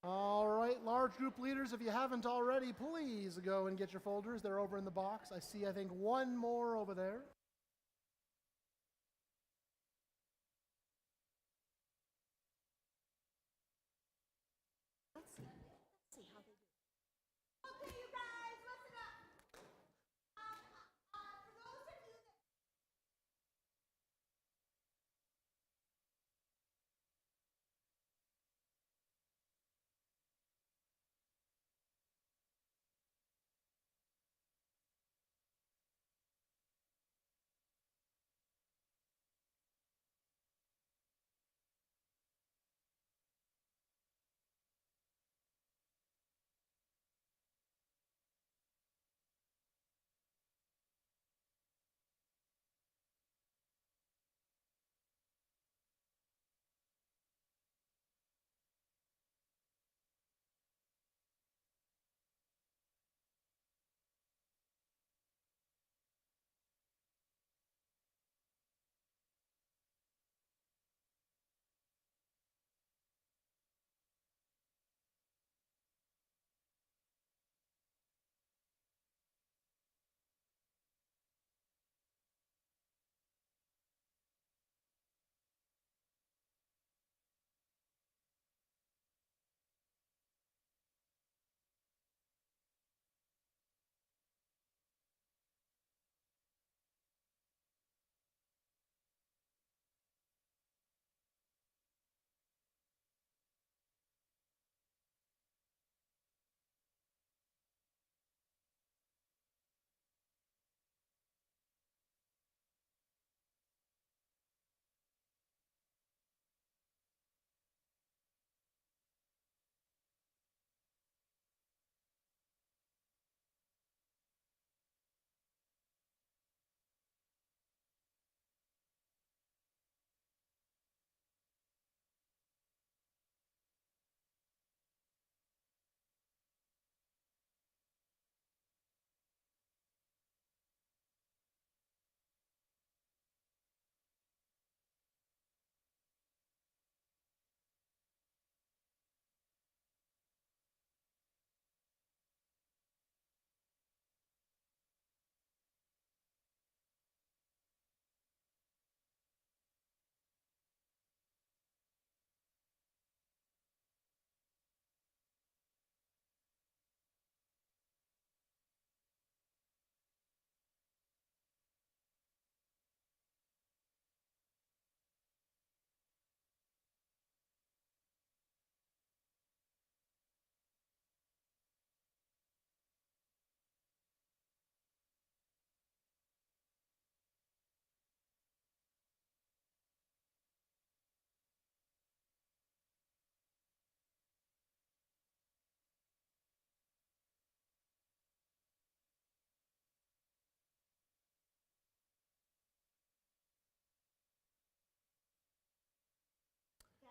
All right, large group leaders, if you haven't already, please go and get your folders. They're over in the box. I see, I think, one more over there. Let's see how they do. Okay, you guys, listen up. For those of you that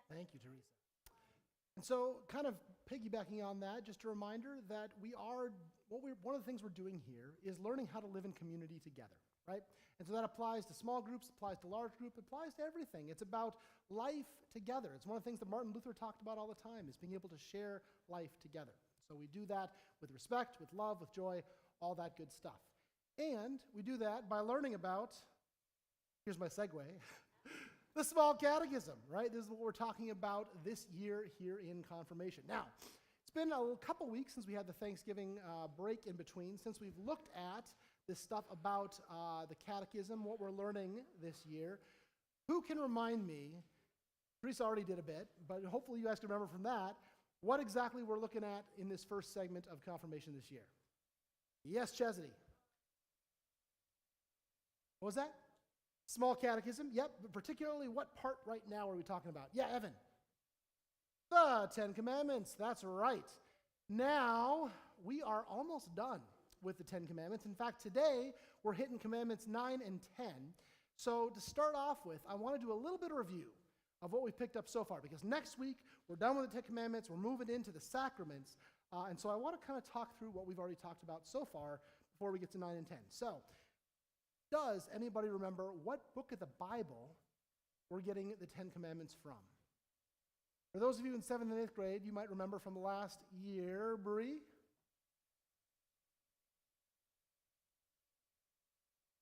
Thank you, Teresa. And so, kind of piggybacking on that, just a reminder that one of the things we're doing here is learning how to live in community together, right? And so that applies to small groups, applies to large group, applies to everything. It's about life together. It's one of the things that Martin Luther talked about all the time, is being able to share life together. So we do that with respect, with love, with joy, all that good stuff. And we do that by learning about, here's my segue, the small catechism, right? This is what we're talking about this year here in confirmation. Now, it's been a couple weeks since we had the Thanksgiving break in between, since we've looked at this stuff about the catechism, what we're learning this year. Who can remind me, Teresa already did a bit, but hopefully you guys can remember from that, what exactly we're looking at in this first segment of confirmation this year? Yes, Chesney. What was that? Small catechism, yep, but particularly what part right now are we talking about? Yeah, Evan. The Ten Commandments, that's right. Now, we are almost done with the Ten Commandments. In fact, today, we're hitting Commandments 9 and 10. So to start off with, I want to do a little bit of review of what we've picked up so far, because next week, we're done with the Ten Commandments, we're moving into the sacraments, and so I want to kind of talk through what we've already talked about so far before we get to 9 and 10. So, does anybody remember what book of the Bible we're getting the Ten Commandments from? For those of you in 7th and 8th grade, you might remember from last year, Bree.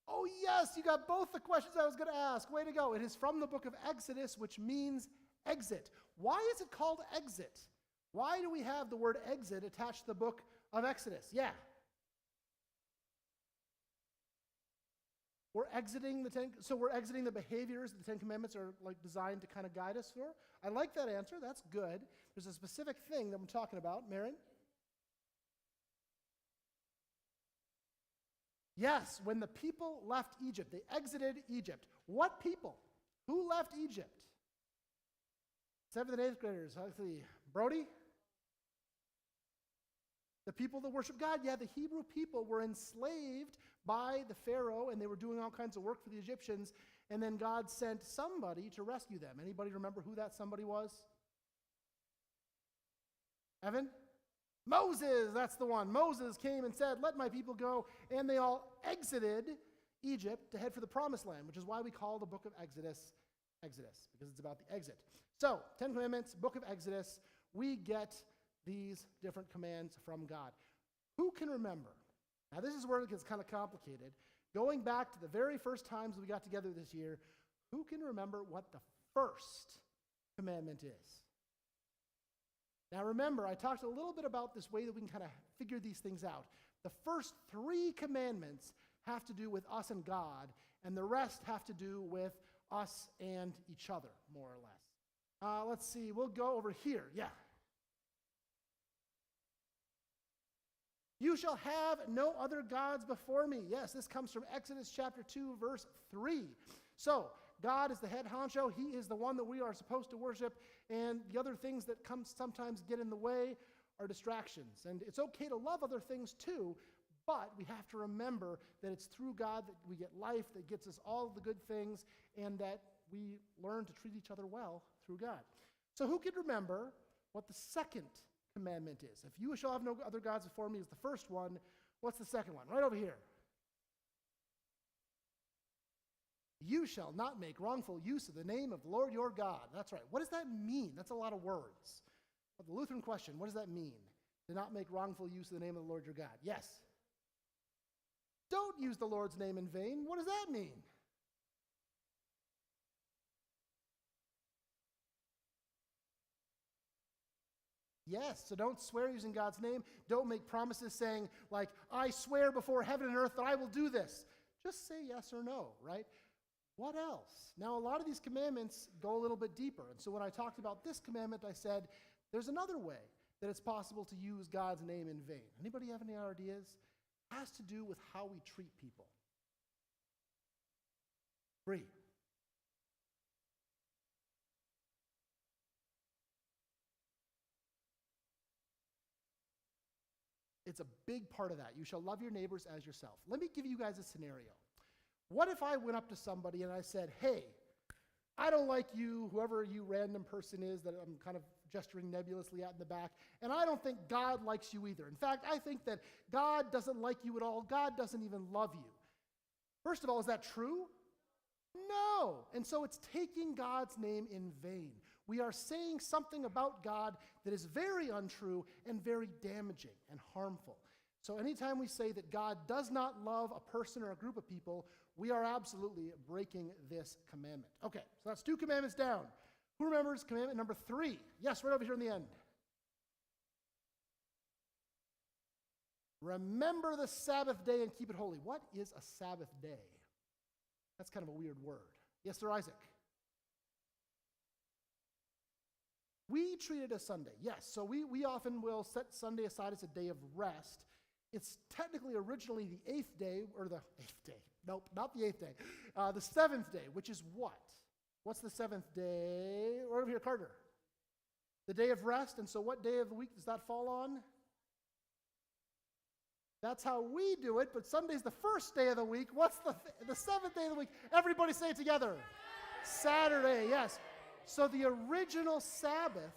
Oh yes, you got both the questions I was going to ask. Way to go. It is from the book of Exodus, which means exit. Why is it called exit? Why do we have the word exit attached to the book of Exodus? Yeah. We're exiting the behaviors the Ten Commandments are like designed to kind of guide us for. I like that answer. That's good. There's a specific thing that I'm talking about. Marin? Yes, when the people left Egypt, they exited Egypt. What people? Who left Egypt? 7th and 8th graders. Let's see. Brody? The people that worship God. Yeah, the Hebrew people were enslaved by the Pharaoh, and they were doing all kinds of work for the Egyptians, and then God sent somebody to rescue them. Anybody remember who that somebody was? Evan? Moses, that's the one. Moses came and said, "Let my people go," and they all exited Egypt to head for the promised land, which is why we call the book of Exodus, Exodus, because it's about the exit. So, 10 Commandments, book of Exodus, we get these different commands from God. Who can remember? Now, this is where it gets kind of complicated. Going back to the very first times we got together this year, who can remember what the first commandment is? Now, remember, I talked a little bit about this way that we can kind of figure these things out. The first 3 commandments have to do with us and God, and the rest have to do with us and each other, more or less. Let's see, we'll go over here. Yeah. You shall have no other gods before me. Yes, this comes from Exodus chapter 2, verse 3. So, God is the head honcho. He is the one that we are supposed to worship, and the other things that sometimes get in the way are distractions. And it's okay to love other things too, but we have to remember that it's through God that we get life, that gets us all the good things, and that we learn to treat each other well through God. So who can remember what the second commandment is? If you shall have no other gods before me is the first one. What's the second one? Right over here. You shall not make wrongful use of the name of the Lord your God. That's right. What does that mean? That's a lot of words. But the Lutheran question, what does that mean? To not make wrongful use of the name of the Lord your God. Yes. Don't use the Lord's name in vain. What does that mean? Yes, so don't swear using God's name. Don't make promises saying, like, I swear before heaven and earth that I will do this. Just say yes or no, right? What else? Now, a lot of these commandments go a little bit deeper. And so when I talked about this commandment, I said, there's another way that it's possible to use God's name in vain. Anybody have any ideas? It has to do with how we treat people. Bree. It's a big part of that. You shall love your neighbors as yourself. Let me give you guys a scenario. What if I went up to somebody and I said, hey, I don't like you, whoever you random person is that I'm kind of gesturing nebulously at in the back, and I don't think God likes you either. In fact, I think that God doesn't like you at all. God doesn't even love you. First of all, is that true? No. And so it's taking God's name in vain. We are saying something about God that is very untrue and very damaging and harmful. So anytime we say that God does not love a person or a group of people, we are absolutely breaking this commandment. Okay, so that's 2 commandments down. Who remembers commandment number 3? Yes, right over here in the end. Remember the Sabbath day and keep it holy. What is a Sabbath day? That's kind of a weird word. Yes, Sir Isaac. We treat it as Sunday, yes. So we often will set Sunday aside as a day of rest. It's technically originally the 8th day, or the 8th day. Nope, not the 8th day. The 7th day, which is what? What's the 7th day? Right over here, Carter. The day of rest, and so what day of the week does that fall on? That's how we do it, but Sunday's the first day of the week. What's the 7th day of the week? Everybody say it together. Saturday, yes. So the original Sabbath,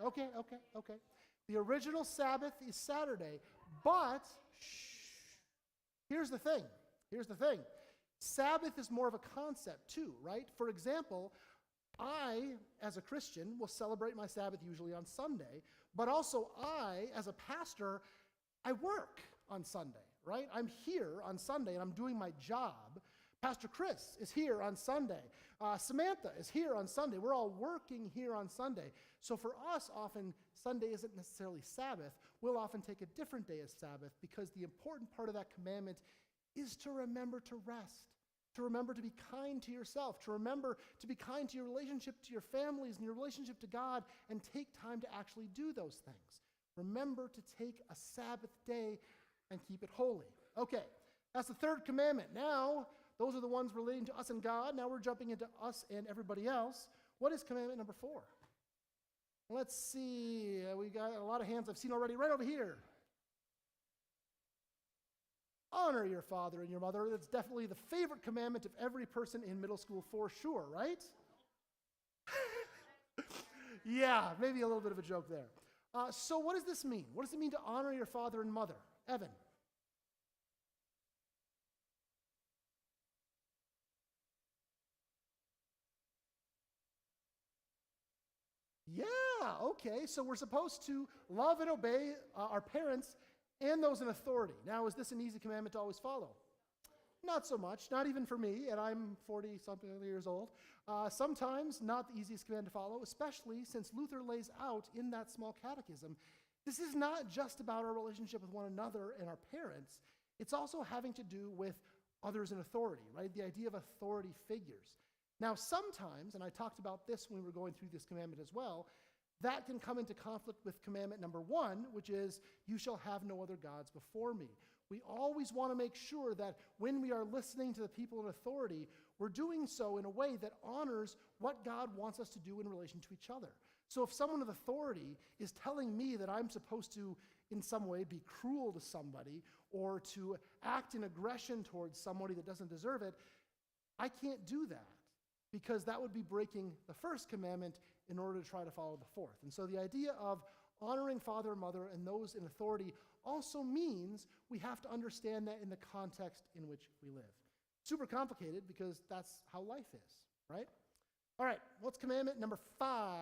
okay. The original Sabbath is Saturday, but here's the thing. Sabbath is more of a concept too, right? For example, I, as a Christian, will celebrate my Sabbath usually on Sunday, but also I, as a pastor, I work on Sunday, right? I'm here on Sunday and I'm doing my job. Pastor Chris is here on Sunday. Samantha is here on Sunday. We're all working here on Sunday. So for us, often Sunday isn't necessarily Sabbath. We'll often take a different day as Sabbath because the important part of that commandment is to remember to rest, to remember to be kind to yourself, to remember to be kind to your relationship to your families and your relationship to God, and take time to actually do those things. Remember to take a Sabbath day and keep it holy. Okay, that's the third commandment. Now, those are the ones relating to us and God. Now we're jumping into us and everybody else. What is commandment number 4? Let's see. We got a lot of hands I've seen already. Right over here. Honor your father and your mother. That's definitely the favorite commandment of every person in middle school for sure, right? Yeah, maybe a little bit of a joke there. So what does this mean? What does it mean to honor your father and mother? Evan. Yeah, okay. So we're supposed to love and obey our parents and those in authority. Now, is this an easy commandment to always follow? Not so much, not even for me, and I'm 40-something years old. Sometimes not the easiest command to follow, especially since Luther lays out in that small catechism, this is not just about our relationship with one another and our parents. It's also having to do with others in authority, right? The idea of authority figures. Now, sometimes, and I talked about this when we were going through this commandment as well, that can come into conflict with commandment number 1, which is, you shall have no other gods before me. We always want to make sure that when we are listening to the people in authority, we're doing so in a way that honors what God wants us to do in relation to each other. So if someone with authority is telling me that I'm supposed to, in some way, be cruel to somebody or to act in aggression towards somebody that doesn't deserve it, I can't do that, because that would be breaking the first commandment in order to try to follow the fourth. And so the idea of honoring father and mother and those in authority also means we have to understand that in the context in which we live. Super complicated because that's how life is, right? All right, what's commandment number 5?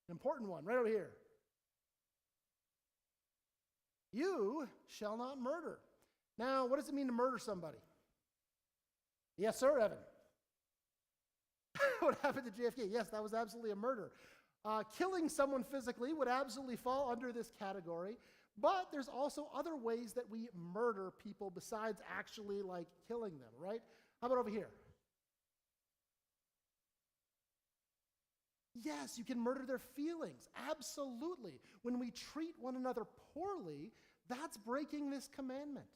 An important one, right over here. You shall not murder. Now, what does it mean to murder somebody? Yes, sir, Evan. What happened to JFK? Yes, that was absolutely a murder. Killing someone physically would absolutely fall under this category, but there's also other ways that we murder people besides actually like killing them, right? How about over here? Yes, you can murder their feelings, absolutely. When we treat one another poorly, that's breaking this commandment.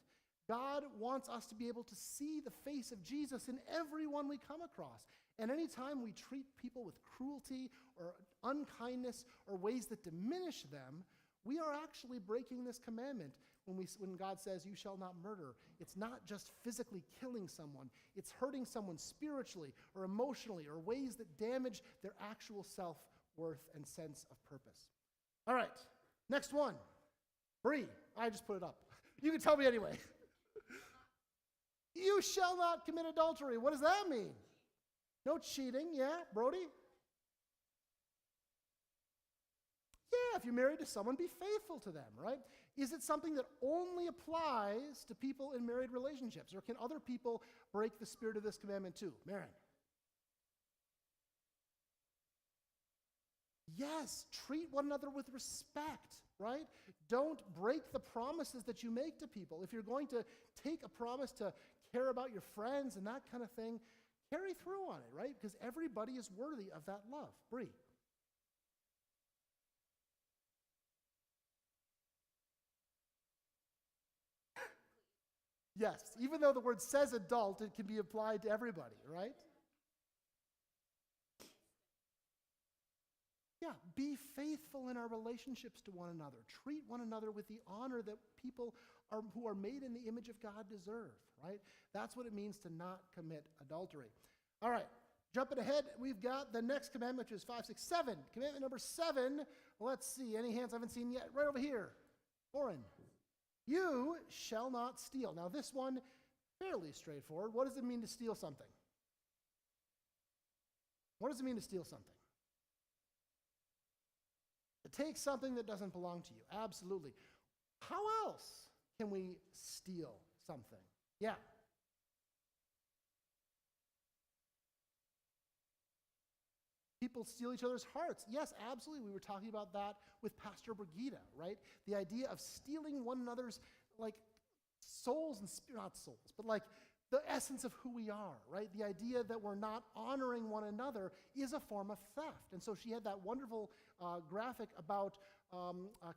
God wants us to be able to see the face of Jesus in everyone we come across. And anytime we treat people with cruelty or unkindness or ways that diminish them, we are actually breaking this commandment when God says, you shall not murder. It's not just physically killing someone. It's hurting someone spiritually or emotionally or ways that damage their actual self-worth and sense of purpose. All right, next one. Bree, I just put it up. You can tell me anyway. You shall not commit adultery. What does that mean? No cheating, yeah, Brody? Yeah, if you're married to someone, be faithful to them, right? Is it something that only applies to people in married relationships, or can other people break the spirit of this commandment too? Marin? Yes, treat one another with respect, right? Don't break the promises that you make to people. If you're going to take a promise to care about your friends and that kind of thing, carry through on it, right? Because everybody is worthy of that love. Bree. Yes, even though the word says adult, it can be applied to everybody, right? Yeah, be faithful in our relationships to one another. Treat one another with the honor that people who are made in the image of God deserve, right? That's what it means to not commit adultery. All right, jumping ahead, we've got the next commandment, which is 5, 6, 7. Commandment number 7, let's see, any hands I haven't seen yet? Right over here. Lauren. You shall not steal. Now this one, fairly straightforward. What does it mean to steal something? What does it mean to steal something? To take something that doesn't belong to you. Absolutely. How else can we steal something? Yeah. People steal each other's hearts. Yes, absolutely. We were talking about that with Pastor Brigida, right? The idea of stealing one another's, like, souls and not souls, but like the essence of who we are, right? The idea that we're not honoring one another is a form of theft. And so she had that wonderful graphic about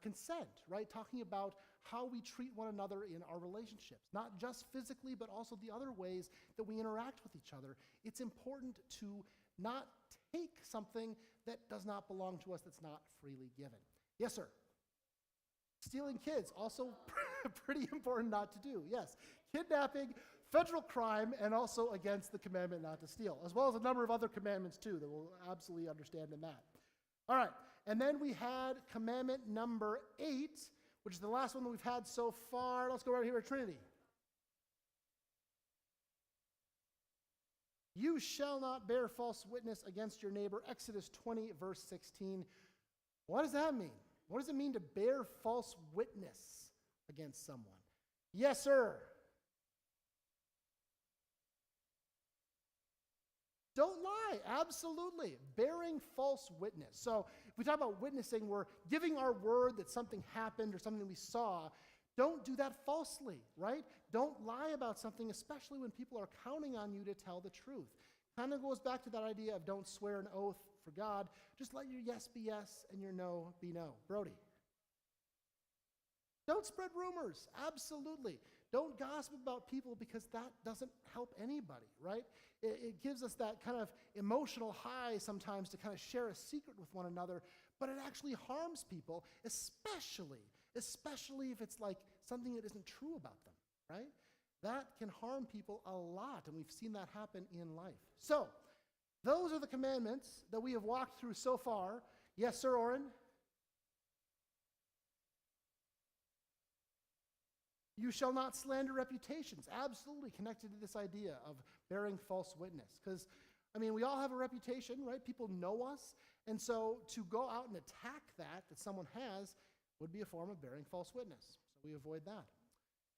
consent, right? Talking about how we treat one another in our relationships, not just physically, but also the other ways that we interact with each other. It's important to not take something that does not belong to us, that's not freely given. Yes, sir. Stealing kids, also pretty important not to do. Yes. Kidnapping, federal crime, and also against the commandment not to steal, as well as a number of other commandments too that we'll absolutely understand in that. All right, and then we had commandment number 8, which is the last one that we've had so far. Let's go right here at Trinity. You shall not bear false witness against your neighbor. Exodus 20, verse 16. What does that mean? What does it mean to bear false witness against someone? Yes, sir. Don't lie, absolutely. Bearing false witness. So if we talk about witnessing, we're giving our word that something happened or something we saw. Don't do that falsely, right? Don't lie about something, especially when people are counting on you to tell the truth. Kind of goes back to that idea of don't swear an oath for God. Just let your yes be yes and your no be no. Brody. Don't spread rumors, absolutely. Don't gossip about people because that doesn't help anybody, right? It gives us that kind of emotional high sometimes to kind of share a secret with one another, but it actually harms people, especially if it's like something that isn't true about them, right? That can harm people a lot, and we've seen that happen in life. So, those are the commandments that we have walked through so far. Yes, sir, Oren? You shall not slander reputations. Absolutely connected to this idea of bearing false witness. Because, I mean, we all have a reputation, right? People know us. And so to go out and attack that someone has would be a form of bearing false witness. So we avoid that.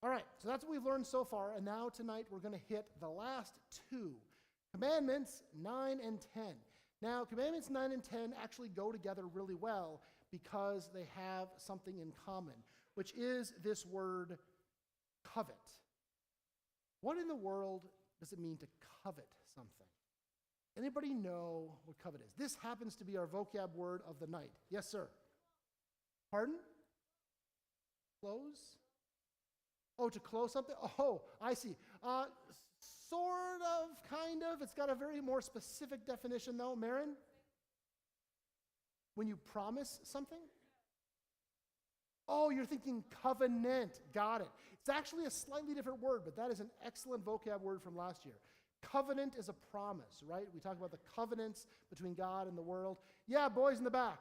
All right, so that's what we've learned so far. And now tonight we're going to hit the last two. Commandments 9 and 10. Now, commandments 9 and 10 actually go together really well because they have something in common, which is this word covet. What in the world does it mean to covet something? Anybody know what covet is? This happens to be our vocab word of the night. Yes, sir. Pardon? Close? Oh, to close something? Oh, I see. Sort of, kind of. It's got a very more specific definition, though. Marin? When you promise something? Oh, you're thinking covenant. Got it. It's actually a slightly different word, but that is an excellent vocab word from last year. Covenant is a promise, right? We talk about the covenants between God and the world. Yeah, boys in the back.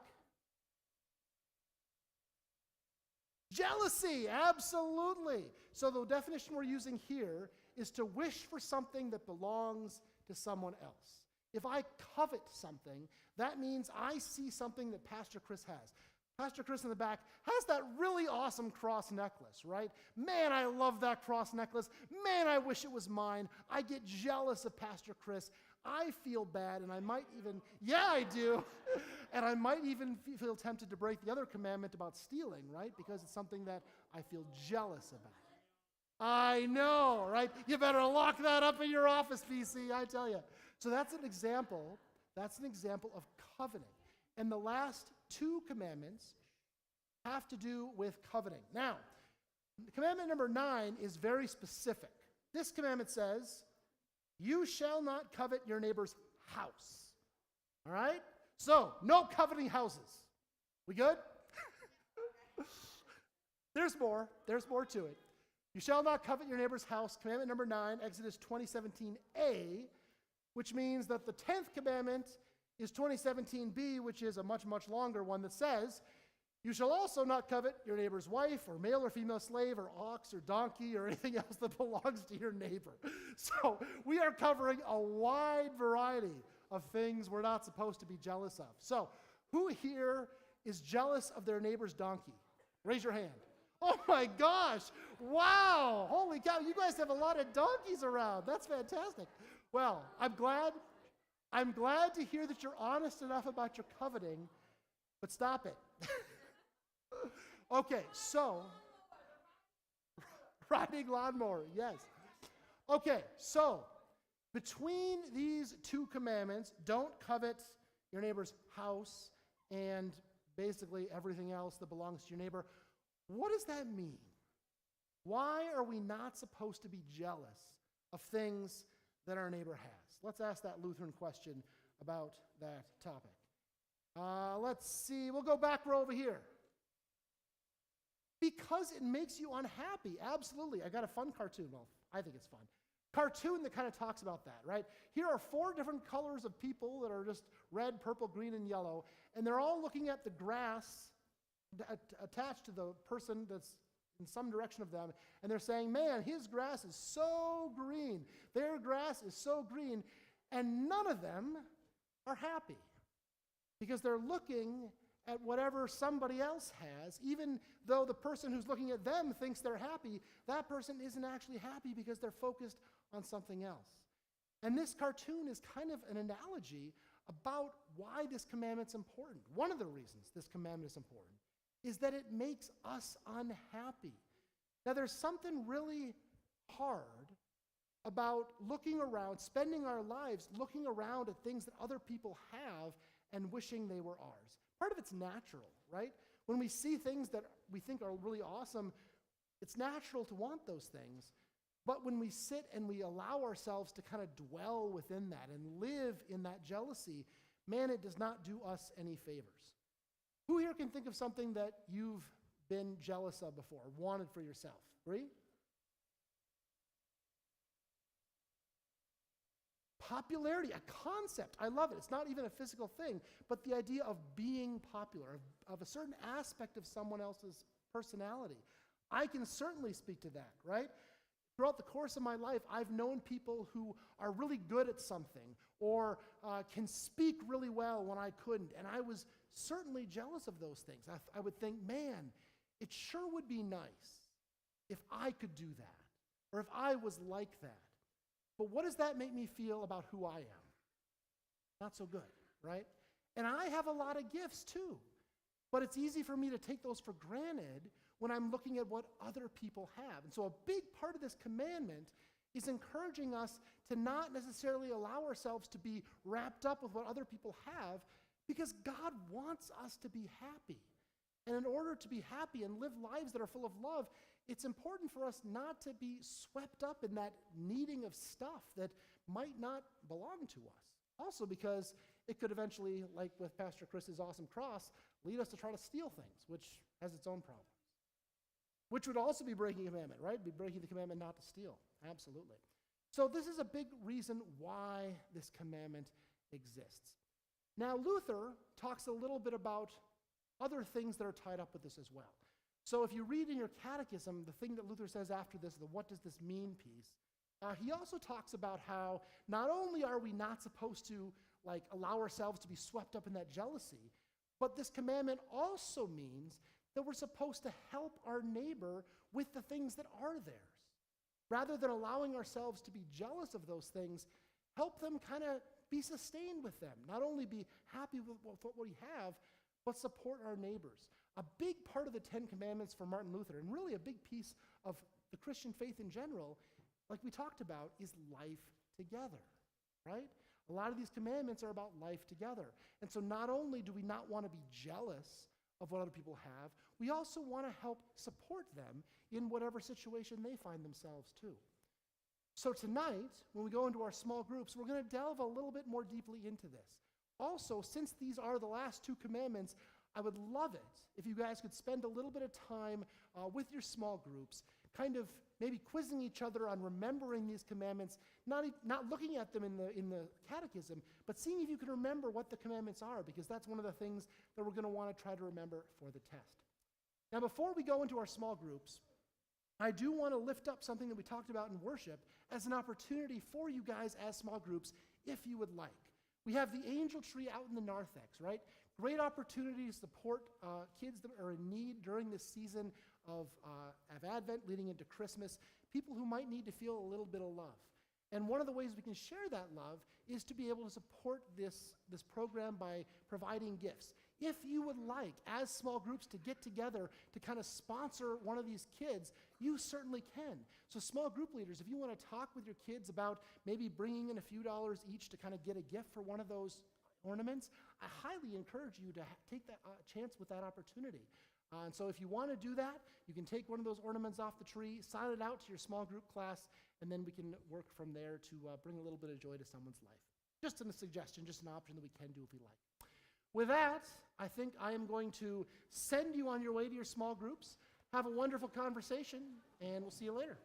Jealousy, absolutely. So the definition we're using here is to wish for something that belongs to someone else. If I covet something, that means I see something that Pastor Chris has. Pastor Chris in the back has that really awesome cross necklace, right? Man, I love that cross necklace. Man, I wish it was mine. I get jealous of Pastor Chris. I feel bad, and I might even, yeah, I do. And I might even feel tempted to break the other commandment about stealing, right? Because it's something that I feel jealous about. I know, right? You better lock that up in your office, PC, I tell you. So that's an example. That's an example of covenant. And the last two commandments have to do with coveting. Now, commandment number 9 is very specific. This commandment says, you shall not covet your neighbor's house. All right? So, no coveting houses. We good? There's more. There's more to it. You shall not covet your neighbor's house. Commandment number 9, Exodus 20:17a, which means that the 10th commandment is 20:17b, which is a much, much longer one that says, you shall also not covet your neighbor's wife or male or female slave or ox or donkey or anything else that belongs to your neighbor. So we are covering a wide variety of things we're not supposed to be jealous of. So, who here is jealous of their neighbor's donkey? Raise your hand. Oh my gosh, wow, holy cow, you guys have a lot of donkeys around. That's fantastic. Well, I'm glad to hear that you're honest enough about your coveting, but stop it. Okay, so, riding lawnmower, yes. Okay, so, between these two commandments, don't covet your neighbor's house and basically everything else that belongs to your neighbor. What does that mean? Why are we not supposed to be jealous of things that our neighbor has? Let's ask that Lutheran question about that topic. Let's see, we'll go back row over here. Because it makes you unhappy, absolutely. I got a fun cartoon, well, I think it's fun. Cartoon that kind of talks about that, right? Here are 4 different colors of people that are just red, purple, green, and yellow, and they're all looking at the grass attached to the person that's in some direction of them, and they're saying, man, his grass is so green, their grass is so green, and none of them are happy because they're looking at whatever somebody else has. Even though the person who's looking at them thinks they're happy, that person isn't actually happy because they're focused on something else. And this cartoon is kind of an analogy about why this commandment's important. One of the reasons this commandment is important is that it makes us unhappy. Now, there's something really hard about looking around, spending our lives looking around at things that other people have and wishing they were ours. Part of it's natural, right? When we see things that we think are really awesome, it's natural to want those things. But when we sit and we allow ourselves to kind of dwell within that and live in that jealousy, man, it does not do us any favors. Who here can think of something that you've been jealous of before, wanted for yourself? Bree? Popularity, a concept. I love it. It's not even a physical thing, but the idea of being popular, of a certain aspect of someone else's personality. I can certainly speak to that, right? Throughout the course of my life, I've known people who are really good at something or can speak really well when I couldn't, and I was certainly jealous of those things. I would think, man, it sure would be nice if I could do that or if I was like that. But what does that make me feel about who I am? Not so good, right? And I have a lot of gifts too, but it's easy for me to take those for granted when I'm looking at what other people have. And so a big part of this commandment is encouraging us to not necessarily allow ourselves to be wrapped up with what other people have, because God wants us to be happy. And in order to be happy and live lives that are full of love, it's important for us not to be swept up in that needing of stuff that might not belong to us. Also because it could eventually, like with Pastor Chris's awesome cross, lead us to try to steal things, which has its own problems. Which would also be breaking a commandment, right? Be breaking the commandment not to steal. Absolutely. So this is a big reason why this commandment exists. Now, Luther talks a little bit about other things that are tied up with this as well. So if you read in your catechism, the thing that Luther says after this, the what does this mean piece, he also talks about how not only are we not supposed to allow ourselves to be swept up in that jealousy, but this commandment also means that we're supposed to help our neighbor with the things that are theirs. Rather than allowing ourselves to be jealous of those things, help them kind of be sustained with them. Not only be happy with what we have, but support our neighbors. A big part of the 10 Commandments for Martin Luther, and really a big piece of the Christian faith in general, like we talked about, is life together, right? A lot of these commandments are about life together. And so not only do we not want to be jealous of what other people have, we also want to help support them in whatever situation they find themselves too. So tonight, when we go into our small groups, we're going to delve a little bit more deeply into this. Also, since these are the last 2 commandments, I would love it if you guys could spend a little bit of time with your small groups, kind of maybe quizzing each other on remembering these commandments, not looking at them in the catechism, but seeing if you can remember what the commandments are, because that's one of the things that we're going to want to try to remember for the test. Now, before we go into our small groups, I do want to lift up something that we talked about in worship as an opportunity for you guys as small groups, if you would like. We have the Angel Tree out in the narthex, right? Great opportunity to support kids that are in need during this season of Advent leading into Christmas, people who might need to feel a little bit of love. And one of the ways we can share that love is to be able to support this program by providing gifts. If you would like, as small groups, to get together to kind of sponsor one of these kids, you certainly can. So small group leaders, if you want to talk with your kids about maybe bringing in a few dollars each to kind of get a gift for one of those ornaments, I highly encourage you to take that chance with that opportunity. And so if you want to do that, you can take one of those ornaments off the tree, sign it out to your small group class, and then we can work from there to bring a little bit of joy to someone's life. Just a suggestion, just an option that we can do if we like. With that, I think I am going to send you on your way to your small groups. Have a wonderful conversation, and we'll see you later.